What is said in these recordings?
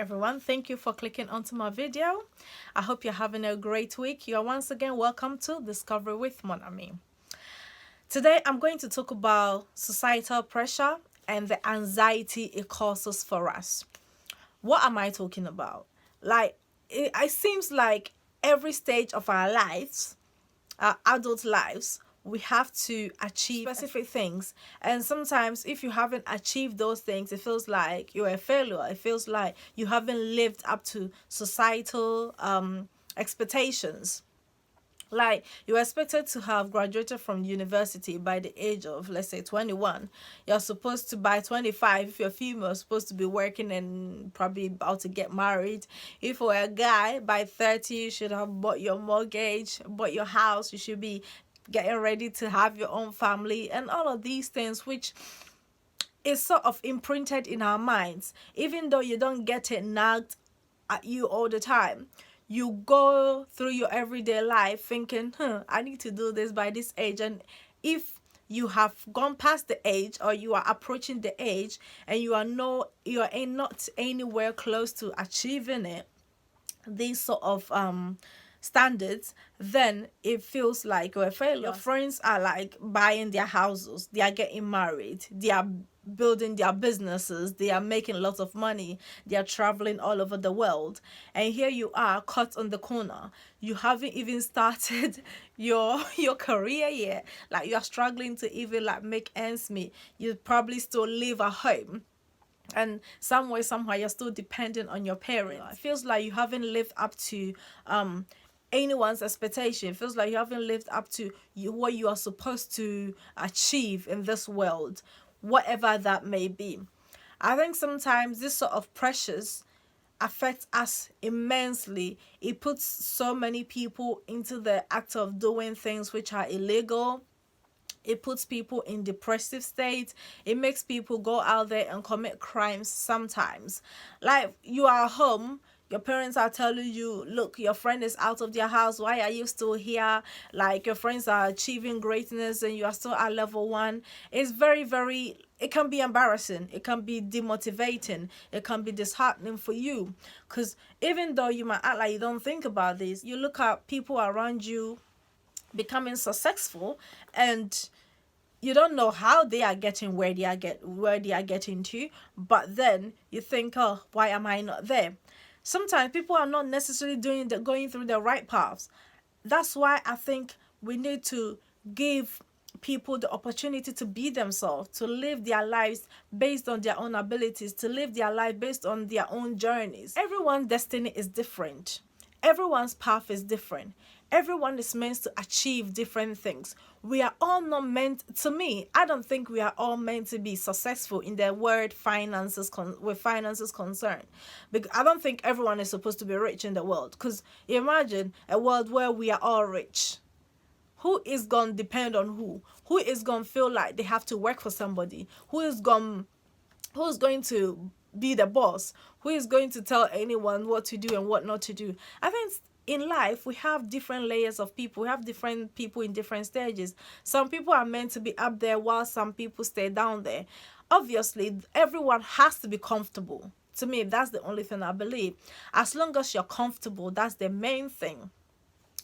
everyone, thank you for clicking onto my video. I hope you're having a great week. You're once again welcome to Discovery with Monami. Today I'm going to talk about societal pressure and the anxiety it causes for us. What am I talking about? It seems like every stage of our lives, our adult lives, we have to achieve specific things. And sometimes, if you haven't achieved those things, it feels like you're a failure. It feels like you haven't lived up to societal expectations. Like, you're expected to have graduated from university by the age of, let's say, 21. You're supposed to, by 25, if you're female, you're supposed to be working and probably about to get married. If you're a guy, by 30, you should have bought your mortgage, bought your house. You should be getting ready to have your own family and all of these things, which is sort of imprinted in our minds. Even though you don't get it nagged at you all the time, you go through your everyday life thinking, I need to do this by this age. And if you have gone past the age, or you are approaching the age, and you are not anywhere close to achieving it, these sort of standards, then it feels like you're a failure. Your friends are like buying their houses, they are getting married, they are building their businesses, they are making lots of money, they are traveling all over the world, and here you are caught on the corner. You haven't even started your career yet. Like, you're struggling to even like make ends meet. You probably still live at home, and somewhere somehow you're still dependent on your parents. It feels like you haven't lived up to anyone's expectation. It feels like you haven't lived up to what you are supposed to achieve in this world, whatever that may be. I think sometimes this sort of pressures affects us immensely. It puts so many people into the act of doing things which are illegal. It puts people in depressive states. It makes people go out there and commit crimes sometimes. Like, you are home, your parents are telling you, look, your friend is out of their house, why are you still here? Like, your friends are achieving greatness and you are still at level 1. It's very, it can be embarrassing, it can be demotivating, it can be disheartening for you, because even though you might act like you don't think about this, you look at people around you becoming successful, and you don't know how they are getting where they are getting to, but then you think, oh, why am I not there? Sometimes people are not necessarily going through the right paths. That's why I think we need to give people the opportunity to be themselves, to live their lives based on their own abilities, to live their life based on their own journeys. Everyone's destiny is different. Everyone's path is different. Everyone is meant to achieve different things. We are all not meant, to me, I don't think we are all meant to be successful in the word finances, with finances concerned. Because I don't think everyone is supposed to be rich in the world. Because imagine a world where we are all rich. Who is going to depend on who? Who is going to feel like they have to work for somebody? Who's going to be the boss? Who is going to tell anyone what to do and what not to do? I think in life we have different layers of people. We have different people in different stages. Some people are meant to be up there while some people stay down there. Obviously, everyone has to be comfortable. To me, that's the only thing I believe. As long as you're comfortable, that's the main thing.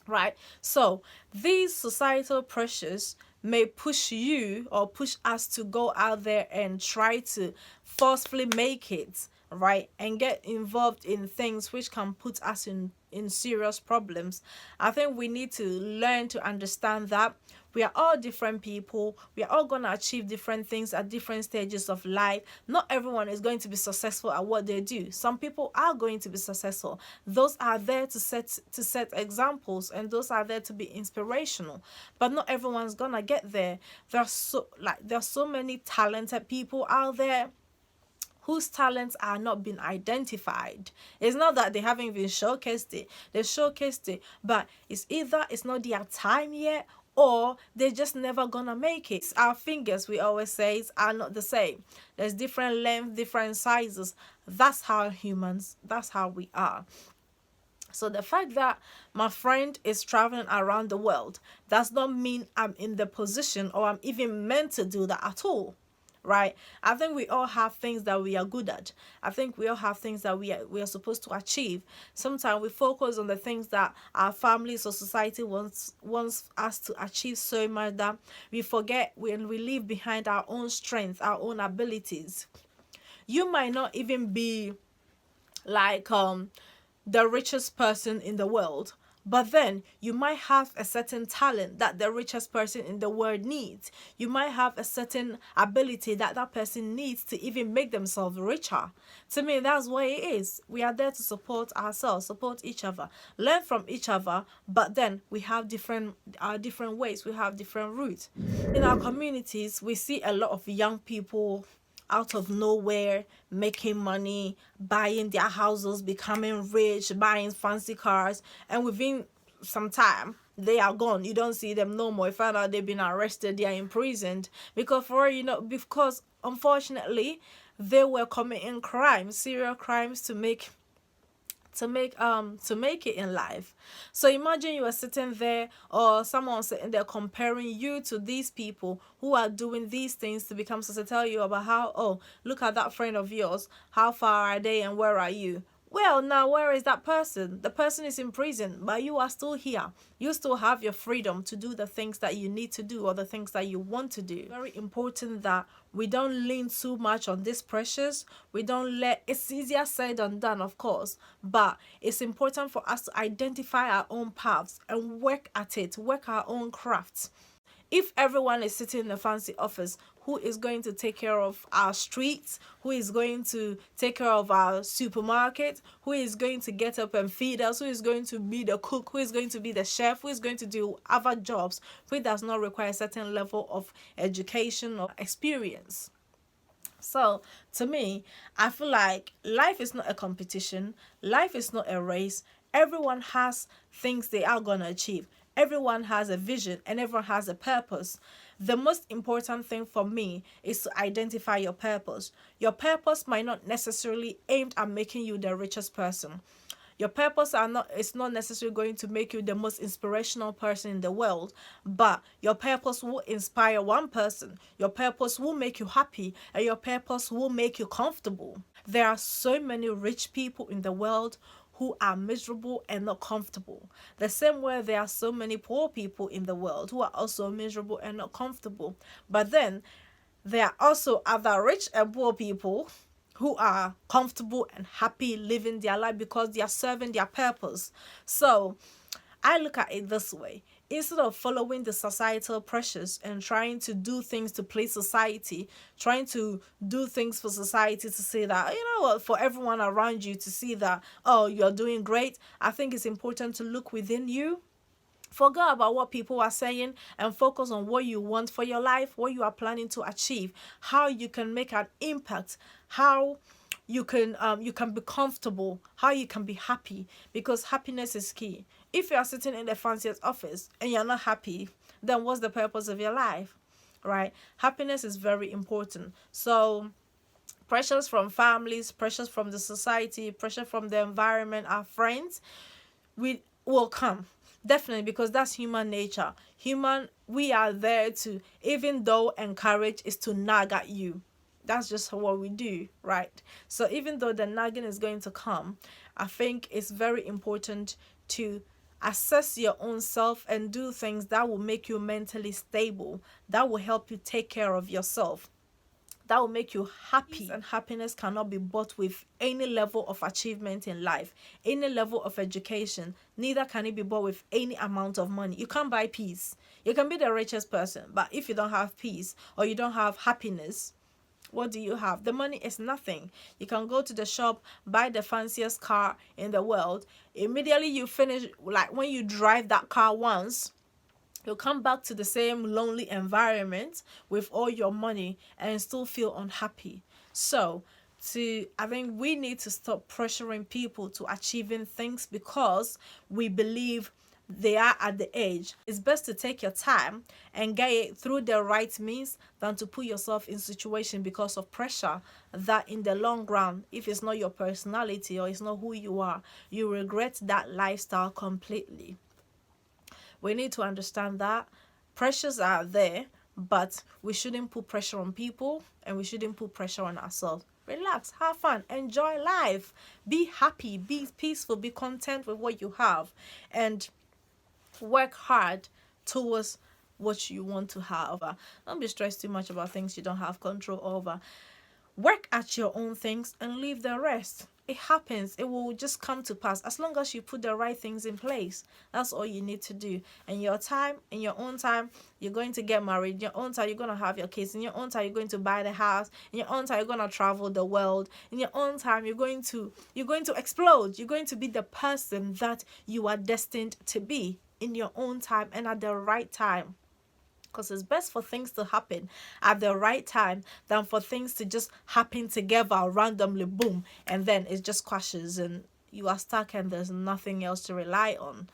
Right? So these societal pressures may push you or push us to go out there and try to forcefully make it, right, and get involved in things which can put us in serious problems. I think we need to learn to understand that we are all different people. We are all going to achieve different things at different stages of life. Not everyone is going to be successful at what they do. Some people are going to be successful. Those are there to set examples, and those are there to be inspirational. But not everyone's going to get there. There's so many talented people out there whose talents are not being identified. It's not that they haven't even showcased it. They showcased it, but it's either it's not their time yet, or they're just never gonna make it. Our fingers, we always say, are not the same. There's different length, different sizes. That's how that's how we are. So the fact that my friend is traveling around the world does not mean I'm in the position or I'm even meant to do that at all. right? I think we all have things that we are good at. I think we all have things that we are supposed to achieve. Sometimes we focus on the things that our families or society wants us to achieve so much that we forget when we leave behind our own strength, our own abilities. You might not even be like the richest person in the world, but then you might have a certain talent that the richest person in the world needs. You might have a certain ability that that person needs to even make themselves richer. To me, that's what it is. We are there to support ourselves, support each other, learn from each other, but then we have different ways, we have different routes. In our communities, we see a lot of young people out of nowhere making money, buying their houses, becoming rich, buying fancy cars, and within some time they are gone. You don't see them no more. You find out they've been arrested, they are imprisoned because because unfortunately they were committing crimes, serial crimes to make it in life. So imagine you are sitting there or someone sitting there comparing you to these people who are doing these things to become so to tell you about how, oh, look at that friend of yours, how far are they and where are you? Well, now where is that person? The person is in prison, but you are still here. You still have your freedom to do the things that you need to do or the things that you want to do. Very important that we don't lean too much on these pressures. We don't let it's easier said than done, of course, but it's important for us to identify our own paths and work at it, work our own crafts. If everyone is sitting in a fancy office, who is going to take care of our streets? Who is going to take care of our supermarket? Who is going to get up and feed us? Who is going to be the cook? Who is going to be the chef? Who is going to do other jobs which does not require a certain level of education or experience? So, to me, I feel like life is not a competition, life is not a race. Everyone has things they are going to achieve. Everyone has a vision and everyone has a purpose. The most important thing for me is to identify your purpose. Your purpose might not necessarily aimed at making you the richest person. Your purpose are not it's not necessarily going to make you the most inspirational person in the world, but your purpose will inspire one person. Your purpose will make you happy and your purpose will make you comfortable. There are so many rich people in the world who are miserable and not comfortable. The same way there are so many poor people in the world who are also miserable and not comfortable. But then there are also other rich and poor people who are comfortable and happy living their life because they are serving their purpose. So I look at it this way. Instead of following the societal pressures and trying to do things to please society, trying to do things for society to say that, you know what, for everyone around you to see that, oh, you're doing great, I think it's important to look within you. Forget about what people are saying and focus on what you want for your life, what you are planning to achieve, how you can make an impact, how you can be comfortable, how you can be happy, because happiness is key. If you are sitting in the fanciest office and you're not happy, then what's the purpose of your life? Right? Happiness is very important. So pressures from families, pressures from the society, pressure from the environment, our friends, we will come definitely because that's human nature. We are there to, even though encourage is to nag at you, that's just what we do, right? So even though the nagging is going to come, I think it's very important to assess your own self and do things that will make you mentally stable, that will help you take care of yourself, that will make you happy. Peace and happiness cannot be bought with any level of achievement in life, any level of education. Neither can it be bought with any amount of money. You can't buy peace. You can be the richest person, but if you don't have peace or you don't have happiness, what do you have? The money is nothing. You can go to the shop, buy the fanciest car in the world. Immediately you finish, like when you drive that car once, you'll come back to the same lonely environment with all your money and still feel unhappy. So, I think we need to stop pressuring people to achieving things because we believe they are at the age. It's best to take your time and get it through the right means than to put yourself in situation because of pressure that in the long run, if it's not your personality or it's not who you are, you regret that lifestyle completely. We need to understand that pressures are there, but we shouldn't put pressure on people, and we shouldn't put pressure on ourselves. Relax, have fun, enjoy life, be happy, be peaceful, be content with what you have, and work hard towards what you want to have. Don't be stressed too much about things you don't have control over. Work at your own things and leave the rest. It happens. It will just come to pass as long as you put the right things in place. That's all you need to do. And your time, in your own time, you're going to get married. In your own time, you're going to have your kids. In your own time, you're going to buy the house. In your own time, you're going to travel the world. In your own time, you're going to explode. You're going to be the person that you are destined to be in your own time and at the right time. Because it's best for things to happen at the right time than for things to just happen together randomly, boom, and then it just crashes and you are stuck and there's nothing else to rely on,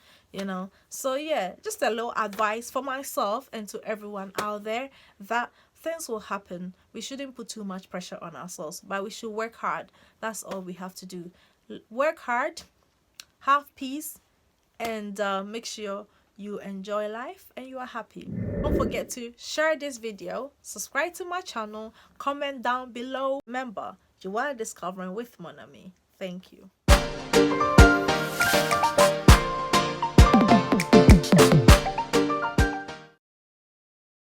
So yeah, just a little advice for myself and to everyone out there, that things will happen. We shouldn't put too much pressure on ourselves, but we should work hard. That's all we have to do. Work hard, have peace, and make sure you enjoy life and you are happy. Don't forget to share this video, subscribe to my channel, comment down below. Remember, you are discovering with Mon Ami. Thank you.